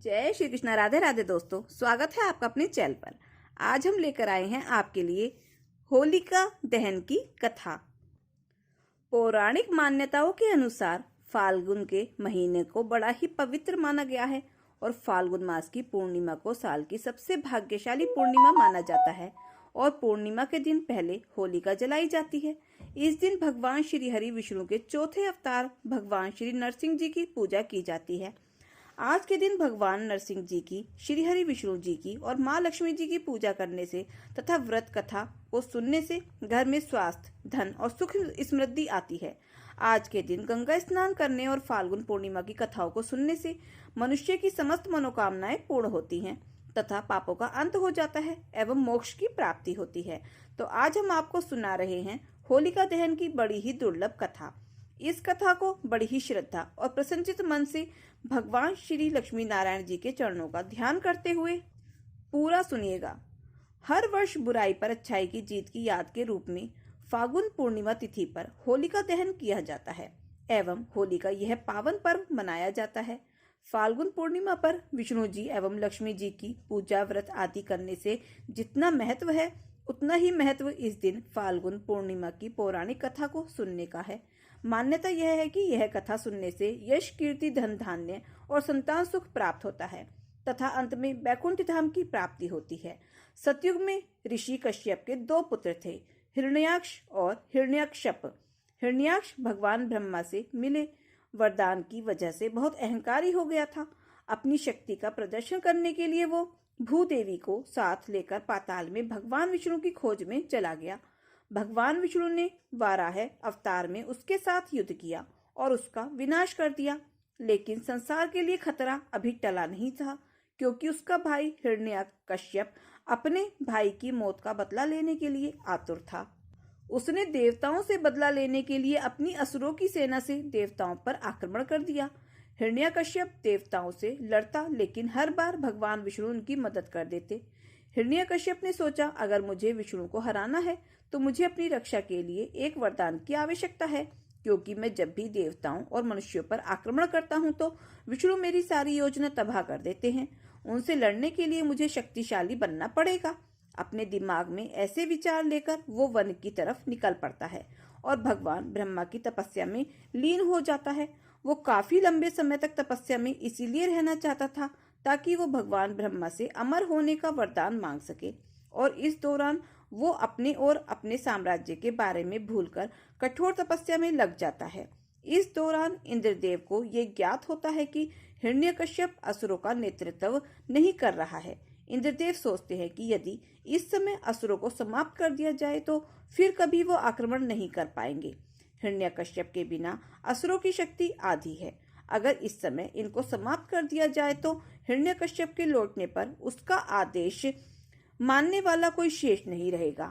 जय श्री कृष्णा। राधे राधे दोस्तों, स्वागत है आपका अपने चैनल पर। आज हम लेकर आए हैं आपके लिए होलिका दहन की कथा। पौराणिक मान्यताओं के अनुसार फाल्गुन के महीने को बड़ा ही पवित्र माना गया है और फाल्गुन मास की पूर्णिमा को साल की सबसे भाग्यशाली पूर्णिमा माना जाता है और पूर्णिमा के दिन पहले होलिका जलाई जाती है। इस दिन भगवान श्री हरि विष्णु के चौथे अवतार भगवान श्री नरसिंह जी की पूजा की जाती है। आज के दिन भगवान नरसिंह जी की, श्री हरि विष्णु जी की और माँ लक्ष्मी जी की पूजा करने से तथा व्रत कथा को सुनने से घर में स्वास्थ्य, धन और सुख समृद्धि आती है। आज के दिन गंगा स्नान करने और फाल्गुन पूर्णिमा की कथाओं को सुनने से मनुष्य की समस्त मनोकामनाएं पूर्ण होती हैं तथा पापों का अंत हो जाता है एवं मोक्ष की प्राप्ति होती है। तो आज हम आपको सुना रहे हैं होलिका दहन की बड़ी ही दुर्लभ कथा। इस कथा को बड़ी ही श्रद्धा और प्रसन्नचित मन से भगवान श्री लक्ष्मी नारायण जी के चरणों का ध्यान करते हुए पूरा सुनिएगा। हर वर्ष बुराई पर अच्छाई की जीत की याद के रूप में फाल्गुन पूर्णिमा तिथि पर होलिका दहन किया जाता है एवं होली का यह पावन पर्व मनाया जाता है। फाल्गुन पूर्णिमा पर विष्णु जी एवं लक्ष्मी जी की पूजा व्रत आदि करने से जितना महत्व है उतना ही महत्व इस दिन फाल्गुन पूर्णिमा की पौराणिक कथा को सुनने का है। मान्यता यह है कि यह कथा सुनने से यश, कीर्ति, धन धान्य और संतान सुख प्राप्त होता है तथा अंत में वैकुंठ धाम की प्राप्ति होती है। सतयुग में ऋषि कश्यप के दो पुत्र थे, हिरण्याक्ष और हिरण्यकश्यप। हिरण्याक्ष भगवान ब्रह्मा से मिले वरदान की वजह से बहुत अहंकारी हो गया था। अपनी शक्ति का प्रदर्शन करने के लिए वो भूदेवी को साथ लेकर पाताल में भगवान विष्णु की खोज में चला गया। भगवान विष्णु ने वाराह अवतार में उसके साथ युद्ध किया और उसका विनाश कर दिया, लेकिन संसार के लिए खतरा अभी टला नहीं था क्योंकि उसका भाई हिरण्यकश्यप अपने भाई की मौत का बदला लेने के लिए आतुर था। उसने देवताओं से बदला लेने के लिए अपनी असुरों की सेना से देवताओं पर आक्रमण कर दिया। हिरण्यकश्यप देवताओं से लड़ता, लेकिन हर बार भगवान विष्णु उनकी मदद कर देते। हिरण्यकश्यप ने सोचा, अगर मुझे विष्णु को हराना है तो मुझे अपनी रक्षा के लिए एक वरदान की आवश्यकता है, क्योंकि मैं जब भी देवताओं और मनुष्यों पर आक्रमण करता हूँ तो विष्णु मेरी सारी योजना तबाह कर देते हैं। उनसे लड़ने के लिए मुझे शक्तिशाली बनना पड़ेगा। अपने दिमाग में ऐसे विचार लेकर वो वन की तरफ निकल पड़ता है और भगवान ब्रह्मा की तपस्या में लीन हो जाता है। वो काफी लंबे समय तक तपस्या में इसीलिए रहना चाहता था ताकि वो भगवान ब्रह्मा से अमर होने का वरदान मांग सके, और इस दौरान वो अपने और अपने साम्राज्य के बारे में भूलकर कठोर तपस्या में लग जाता है। इस दौरान इंद्रदेव को ये ज्ञात होता है कि हिरण्यकश्यप असुरों का नेतृत्व नहीं कर रहा है। इंद्रदेव सोचते हैं कि यदि इस समय असुरों को समाप्त कर दिया जाए तो फिर कभी वो आक्रमण नहीं कर पाएंगे। हिरण्यकश्यप के बिना असुरों की शक्ति आधी है। अगर इस समय इनको समाप्त कर दिया जाए तो हिरण्यकश्यप के लौटने पर उसका आदेश मानने वाला कोई शेष नहीं रहेगा।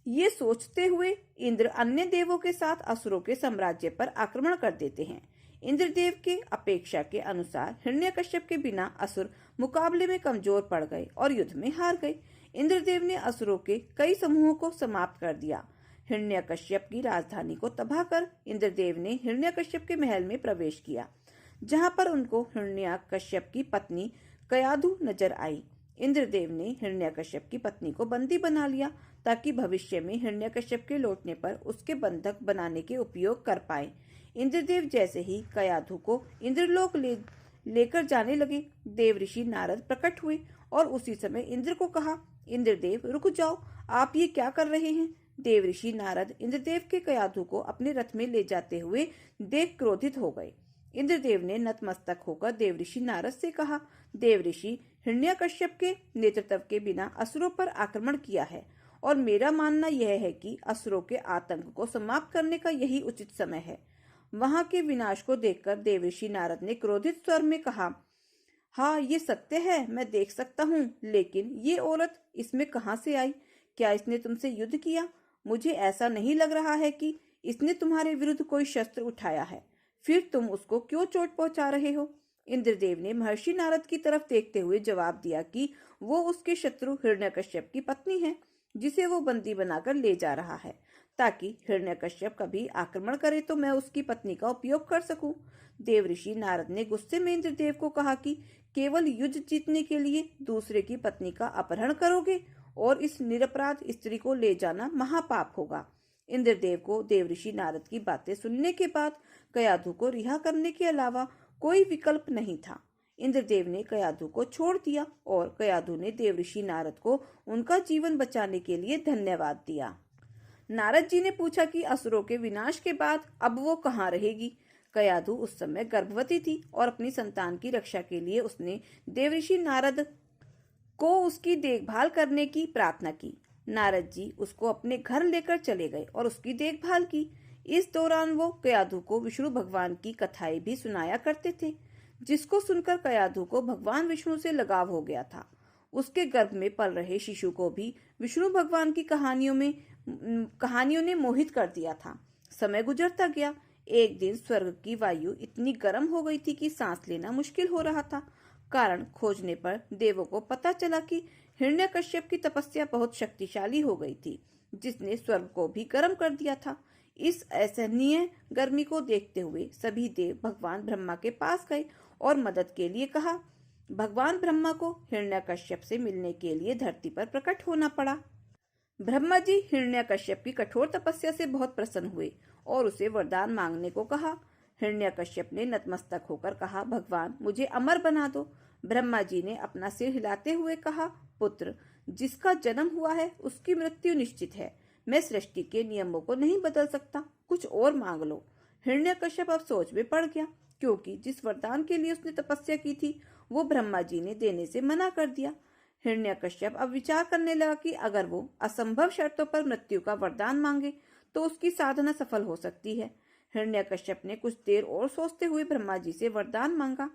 ये सोचते हुए इंद्र अन्य देवों के साथ असुरों के साम्राज्य पर आक्रमण कर देते हैं। इंद्रदेव के अपेक्षा के अनुसार हिरण्यकश्यप के बिना असुर मुकाबले में कमजोर पड़ गए और युद्ध में हार गए। इंद्रदेव ने असुरों के कई समूहों को समाप्त कर दिया। हिरण्यकश्यप की राजधानी को तबाह कर इंद्रदेव ने हिरण्यकश्यप के महल में प्रवेश किया, जहां पर उनको हिरण्यकश्यप की पत्नी कयाधु नजर आई। इंद्रदेव ने हिरण्यकश्यप की पत्नी को बंदी बना लिया ताकि भविष्य में हिरण्यकश्यप के लौटने पर उसके बंधक बनाने के उपयोग कर पाए। इंद्रदेव जैसे ही कयाधु को इंद्रलोक लेकर जाने लगे, देव ऋषि नारद प्रकट हुए और उसी समय इंद्र को कहा, इंद्रदेव रुक जाओ, आप ये क्या कर रहे हैं। देव ऋषि नारद इंद्रदेव के कयाधु को अपने रथ में ले जाते हुए देख क्रोधित हो गए। इंद्रदेव ने नतमस्तक होकर देव ऋषि नारद से कहा, देव ऋषि, हिरण्यकश्यप के नेतृत्व के बिना असुरों पर आक्रमण किया है और मेरा मानना यह है कि असुरों के आतंक को समाप्त करने का यही उचित समय है। वहां के विनाश को देखकर देव ऋषि नारद ने क्रोधित स्वर में कहा, हाँ ये सत्य है, मैं देख सकता हूँ, लेकिन ये औरत इसमें कहाँ से आई? क्या इसने तुमसे युद्ध किया? मुझे ऐसा नहीं लग रहा है कि इसने तुम्हारे विरुद्ध कोई शस्त्र उठाया है, फिर तुम उसको क्यों चोट पहुंचा रहे हो? इंद्रदेव ने महर्षि नारद की तरफ देखते हुए जवाब दिया कि वो उसके शत्रु हिरण्यकश्यप की पत्नी है, जिसे वो बंदी बनाकर ले जा रहा है, ताकि हिरण्यकश्यप कभी आक्रमण करे तो मैं उसकी पत्नी का उपयोग कर सकूं। देव ऋषि नारद ने गुस्से में इंद्रदेव को कहा कि केवल युद्ध जीतने के लिए दूसरे की पत्नी का अपहरण करोगे और इस निरपराध स्त्री को ले जाना महापाप होगा। इंद्रदेव को देवऋषि नारद की बातें सुनने के बाद कयाधु को रिहा करने के अलावा कोई विकल्प नहीं था। इंद्रदेव ने कयाधु को छोड़ दिया और कयाधु ने देवऋषि नारद को उनका जीवन बचाने के लिए धन्यवाद दिया। नारद जी ने पूछा कि असुरों के विनाश के बाद अब वो कहाँ रहेगी। कयाधु उस समय गर्भवती थी और अपनी संतान की रक्षा के लिए उसने देवऋषि नारद को उसकी देखभाल करने की प्रार्थना की। नारद जी उसको अपने घर लेकर चले गए और उसकी देखभाल की। इस दौरान वो कयाधु को विष्णु भगवान की कथाएं भी सुनाया करते थे, जिसको सुनकर कयाधु को भगवान विष्णु से लगाव हो गया था। उसके गर्भ में पल रहे शिशु को भी विष्णु भगवान की कहानियों ने मोहित कर दिया था। समय गुजरता गया। एक दिन स्वर्ग की वायु इतनी गर्म हो गई थी कि सांस लेना मुश्किल हो रहा था। कारण खोजने पर देवों को पता चला कि हिरण्यकश्यप की तपस्या बहुत शक्तिशाली हो गई थी, जिसने स्वर्ग को भी गर्म कर दिया था। इस असहनीय गर्मी को देखते हुए सभी देव भगवान ब्रह्मा के पास गए और मदद के लिए कहा। भगवान ब्रह्मा को हिरण्यकश्यप से मिलने के लिए धरती पर प्रकट होना पड़ा। ब्रह्मा जी हिरण्यकश्यप की कठोर तपस्या से बहुत प्रसन्न हुए और उसे वरदान मांगने को कहा। हिरण्यकश्यप ने नतमस्तक होकर कहा, भगवान मुझे अमर बना दो। ब्रह्मा जी ने अपना सिर हिलाते हुए कहा, पुत्र जिसका जन्म हुआ है उसकी मृत्यु निश्चित है। मैं सृष्टि के नियमों को नहीं बदल सकता, कुछ और मांग लो। हिरण्यकश्यप अब सोच में पड़ गया, क्योंकि जिस वरदान के लिए उसने तपस्या की थी वो ब्रह्मा जी ने देने से मना कर दिया। हिरण्यकश्यप अब विचार करने लगा कि अगर वो असंभव शर्तों पर मृत्यु का वरदान मांगे तो उसकी साधना सफल हो सकती है। हिरण्यकश्यप ने कुछ देर और सोचते हुए ब्रह्मा जी से वरदान मांगा।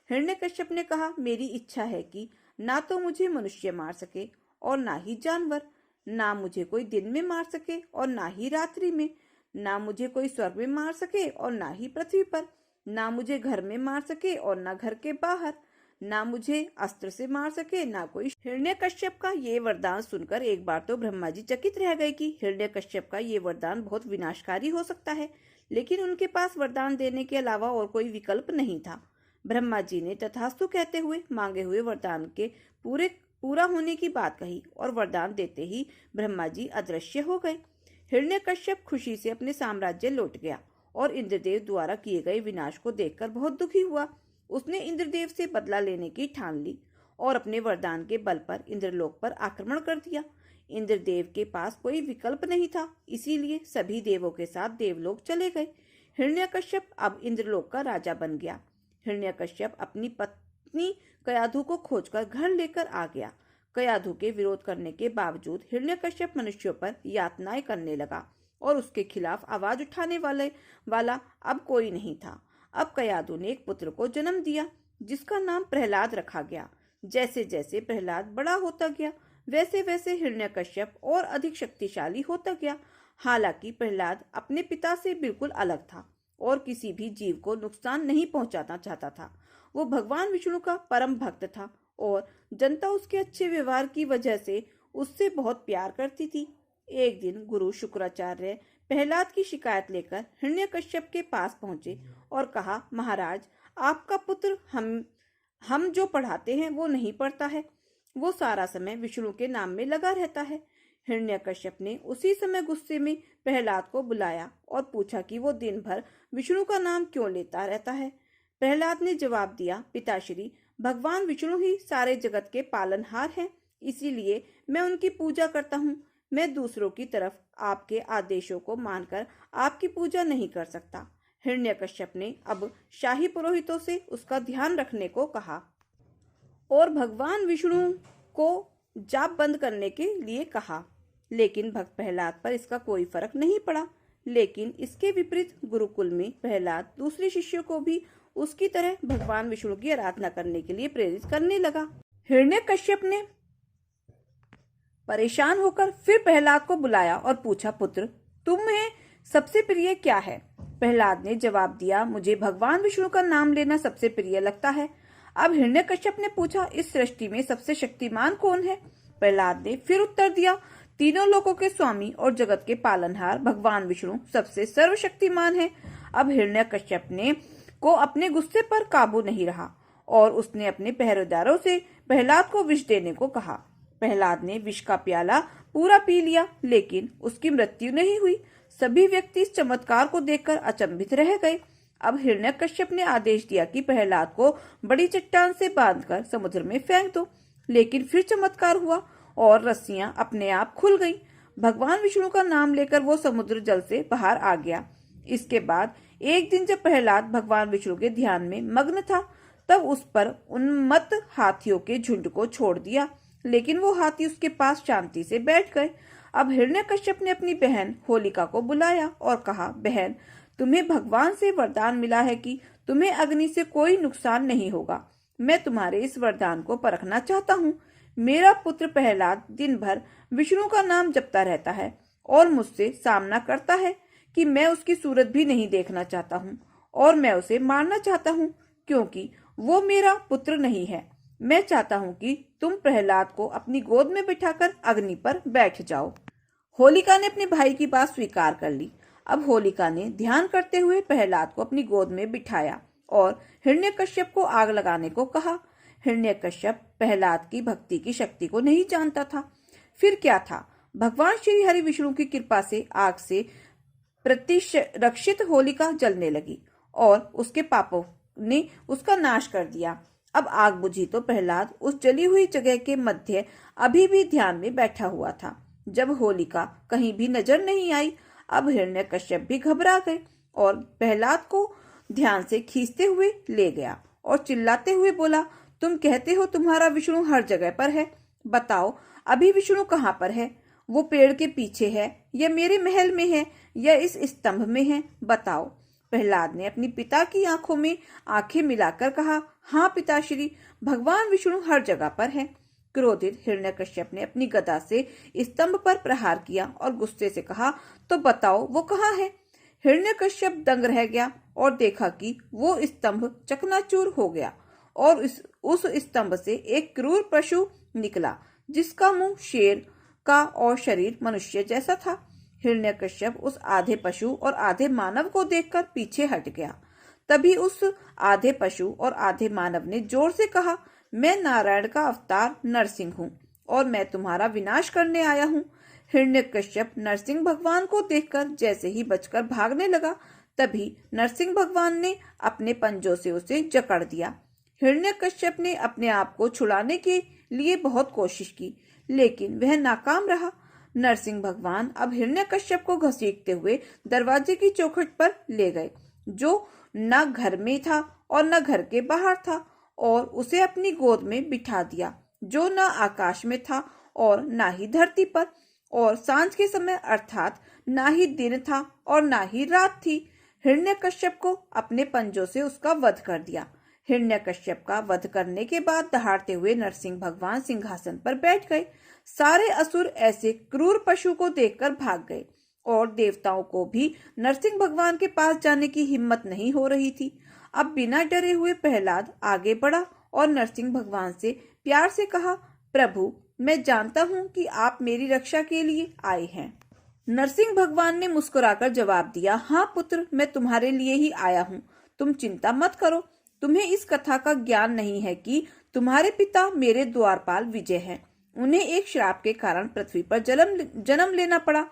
हिरण्यकश्यप ने कहा, मेरी इच्छा है कि ना तो मुझे मनुष्य मार सके और ना ही जानवर, ना मुझे कोई दिन में मार सके और ना ही रात्रि में, ना मुझे कोई स्वर्ग में मार सके और ना ही पृथ्वी पर, ना मुझे घर में मार सके और ना घर के बाहर, ना मुझे अस्त्र से मार सके ना कोई। हिरण्यकश्यप का ये वरदान सुनकर एक बार तो ब्रह्मा जी चकित रह गए कि हिरण्यकश्यप का ये वरदान बहुत विनाशकारी हो सकता है, लेकिन उनके पास वरदान देने के अलावा और कोई विकल्प नहीं था। ब्रह्मा जी ने तथास्तु कहते हुए मांगे हुए वरदान के पूरा होने की बात कही और वरदान देते ही ब्रह्मा जी अदृश्य हो गए। हिरण्यकश्यप खुशी से अपने साम्राज्य लौट गया और इंद्रदेव द्वारा किए गए विनाश को देखकर बहुत दुखी हुआ। उसने इंद्रदेव से बदला लेने की ठान ली और अपने वरदान के बल पर इंद्रलोक पर आक्रमण कर दिया। इंद्रदेव के पास कोई विकल्प नहीं था, इसीलिए सभी देवों के साथ देवलोक चले गए। हिरण्यकश्यप अब इंद्रलोक का राजा बन गया। हिरण्यकश्यप अपनी पत्नी कयाधु को खोजकर घर लेकर आ गया। कयाधु के विरोध करने के बावजूद हिरण्यकश्यप मनुष्यों पर यातनाएं करने लगा और उसके खिलाफ आवाज उठाने वाला अब कोई नहीं था। अब कयाधु ने एक पुत्र को जन्म दिया, जिसका नाम प्रहलाद रखा गया। जैसे जैसे प्रहलाद बड़ा होता गया, वैसे वैसे हिरण्यकश्यप और अधिक शक्तिशाली होता गया। हालांकि प्रहलाद अपने पिता से बिल्कुल अलग था और किसी भी जीव को नुकसान नहीं पहुंचाना चाहता था। वो भगवान विष्णु का परम भक्त था और जनता उसके अच्छे व्यवहार की वजह से उससे बहुत प्यार करती थी। एक दिन गुरु शुक्राचार्य प्रहलाद की शिकायत लेकर हिरण्यकश्यप के पास पहुंचे और कहा, महाराज आपका पुत्र हम जो पढ़ाते हैं वो नहीं पढ़ता है, वो सारा समय विष्णु के नाम में लगा रहता है। हिरण्यकश्यप ने उसी समय गुस्से में प्रहलाद को बुलाया और पूछा कि वो दिन भर विष्णु का नाम क्यों लेता रहता है। प्रहलाद ने जवाब दिया, पिताश्री भगवान विष्णु ही सारे जगत के पालनहार हैं, इसीलिए मैं उनकी पूजा करता हूँ। मैं दूसरों की तरफ आपके आदेशों को मानकर आपकी पूजा नहीं कर सकता। हिरण्यकश्यप ने अब शाही पुरोहितों से उसका ध्यान रखने को कहा और भगवान विष्णु को जाप बंद करने के लिए कहा, लेकिन भक्त प्रहलाद पर इसका कोई फर्क नहीं पड़ा। लेकिन इसके विपरीत गुरुकुल में प्रहलाद दूसरे शिष्यों को भी उसकी तरह भगवान विष्णु की आराधना करने के लिए प्रेरित करने लगा। हिरण्यकश्यप ने परेशान होकर फिर प्रहलाद को बुलाया और पूछा, पुत्र तुम्हें सबसे प्रिय क्या है? प्रहलाद ने जवाब दिया, मुझे भगवान विष्णु का नाम लेना सबसे प्रिय लगता है। अब हिरण्यकश्यप ने पूछा, इस सृष्टि में सबसे शक्तिमान कौन है? प्रहलाद ने फिर उत्तर दिया, तीनों लोकों के स्वामी और जगत के पालनहार भगवान विष्णु सबसे सर्वशक्तिमान है। अब हिरण्यकश्यप ने को अपने गुस्से पर काबू नहीं रहा और उसने अपने पहरेदारों से प्रहलाद को विष देने को कहा। प्रहलाद ने विष का प्याला पूरा पी लिया, लेकिन उसकी मृत्यु नहीं हुई। सभी व्यक्ति इस चमत्कार को देखकर अचंभित रह गए। अब हिरण्यकश्यप ने आदेश दिया कि प्रहलाद को बड़ी चट्टान से बांधकर समुद्र में फेंक दो, लेकिन फिर चमत्कार हुआ और रस्सियां अपने आप खुल गईं। भगवान विष्णु का नाम लेकर वो समुद्र जल से बाहर आ गया। इसके बाद एक दिन जब प्रहलाद भगवान विष्णु के ध्यान में मग्न था, तब उस पर उन्मत्त हाथियों के झुंड को छोड़ दिया, लेकिन वो हाथी उसके पास शांति से बैठ गए। अब हिरण्यकश्यप ने अपनी बहन होलिका को बुलाया और कहा, बहन, तुम्हें भगवान से वरदान मिला है कि तुम्हें अग्नि से कोई नुकसान नहीं होगा। मैं तुम्हारे इस वरदान को परखना चाहता हूँ। मेरा पुत्र प्रहलाद दिन भर विष्णु का नाम जपता रहता है और मुझसे सामना करता है कि मैं उसकी सूरत भी नहीं देखना चाहता हूँ और मैं उसे मारना चाहता हूँ, क्योंकि वो मेरा पुत्र नहीं है। मैं चाहता हूँ कि तुम प्रहलाद को अपनी गोद में बिठाकर अग्नि पर बैठ जाओ। होलिका ने अपने भाई की बात स्वीकार कर ली। अब होलिका ने ध्यान करते हुए प्रहलाद को अपनी गोद में बिठाया और हिरण्यकश्यप को आग लगाने को कहा। हिरण्यकश्यप प्रहलाद की भक्ति की शक्ति को नहीं जानता था। फिर क्या था, भगवान श्री हरि विष्णु की कृपा से आग से प्रतिरक्षित होलिका जलने लगी और उसके पापों ने उसका नाश कर दिया। अब आग बुझी तो प्रहलाद उस जली हुई जगह के मध्य अभी भी ध्यान में बैठा हुआ था। जब होलिका कहीं भी नजर नहीं आई, अब हिरण्यकश्यप भी घबरा गए और प्रहलाद को ध्यान से खींचते हुए ले गया और चिल्लाते हुए बोला, तुम कहते हो तुम्हारा विष्णु हर जगह पर है, बताओ अभी विष्णु कहाँ पर है? वो पेड़ के पीछे है या मेरे महल में है या इस स्तंभ में है, बताओ। प्रहलाद ने अपनी पिता की आंखों में आंखें मिलाकर कहा, हाँ पिताश्री, भगवान विष्णु हर जगह पर है। क्रोधित हिरण्यकश्यप ने अपनी गदा से स्तंभ पर प्रहार किया और गुस्से से कहा, तो बताओ वो कहाँ है? हिरण्यकश्यप दंग रह गया और देखा कि वो स्तंभ चकनाचूर हो गया और उस स्तंभ से एक क्रूर पशु निकला, जिसका मुंह शेर का और शरीर मनुष्य जैसा था। हिरण्यकश्यप उस आधे पशु और आधे मानव को देखकर पीछे हट गया। तभी उस आधे पशु और आधे मानव ने जोर से कहा, मैं नारायण का अवतार नरसिंह हूँ और मैं तुम्हारा विनाश करने आया हूँ। हिरण्यकश्यप नरसिंह भगवान को देखकर जैसे ही बचकर भागने लगा, तभी नरसिंह भगवान ने अपने पंजों से उसे जकड़ दिया। हिरण्यकश्यप ने अपने आप को छुड़ाने के लिए बहुत कोशिश की, लेकिन वह नाकाम रहा। नरसिंह भगवान अब हिरण्यकश्यप को घसीटते हुए दरवाजे की चौखट पर ले गए, जो न घर में था और न घर के बाहर था, और उसे अपनी गोद में बिठा दिया, जो न आकाश में था और न ही धरती पर, और सांझ के समय अर्थात न ही दिन था और न ही रात थी। हिरण्यकश्यप को अपने पंजों से उसका वध कर दिया। हिरण्यकश्यप का वध करने के बाद दहाड़ते हुए नरसिंह भगवान सिंहासन पर बैठ गए। सारे असुर ऐसे क्रूर पशु को देखकर भाग गए और देवताओं को भी नरसिंह भगवान के पास जाने की हिम्मत नहीं हो रही थी। अब बिना डरे हुए प्रहलाद आगे बढ़ा और नरसिंह भगवान से प्यार से कहा, प्रभु, मैं जानता हूँ कि आप मेरी रक्षा के लिए आए हैं। नरसिंह भगवान ने मुस्कुराकर जवाब दिया, हाँ पुत्र, मैं तुम्हारे लिए ही आया हूँ। तुम चिंता मत करो। तुम्हें इस कथा का ज्ञान नहीं है कि तुम्हारे पिता मेरे द्वारपाल विजय हैं। उन्हें एक श्राप के कारण पृथ्वी पर जन्म लेना पड़ा।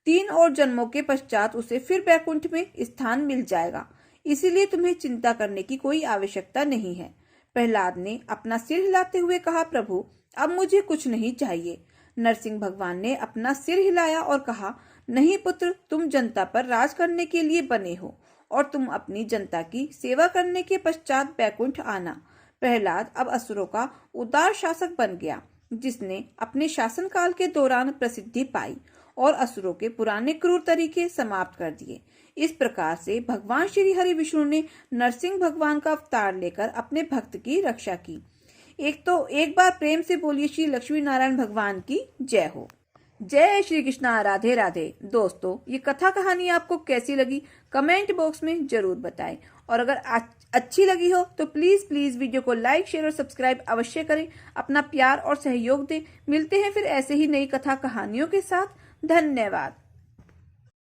3 और जन्मों के पश्चात उसे फिर बैकुंठ में स्थान मिल जाएगा। इसीलिए तुम्हें चिंता करने की कोई आवश्यकता नहीं है। प्रहलाद ने अपना सिर हिलाते हुए कहा, प्रभु, अब मुझे कुछ नहीं चाहिए। नरसिंह भगवान ने अपना सिर हिलाया और कहा, नहीं पुत्र, तुम जनता पर राज करने के लिए बने हो और तुम अपनी जनता की सेवा करने के पश्चात बैकुंठ आना। प्रहलाद अब असुरों का उदार शासक बन गया, जिसने अपने शासनकाल के दौरान प्रसिद्धि पाई और असुरों के पुराने क्रूर तरीके समाप्त कर दिए। इस प्रकार से भगवान श्री हरि विष्णु ने नरसिंह भगवान का अवतार लेकर अपने भक्त की रक्षा की। एक बार प्रेम से बोलिए, श्री लक्ष्मी नारायण भगवान की जय हो। जय श्री कृष्णा, राधे राधे। दोस्तों, ये कथा कहानी आपको कैसी लगी कमेंट बॉक्स में जरूर बताएं, और अगर अच्छी लगी हो तो प्लीज वीडियो को लाइक, शेयर और सब्सक्राइब अवश्य करें। अपना प्यार और सहयोग दें। मिलते हैं फिर ऐसे ही नई कथा कहानियों के साथ। धन्यवाद।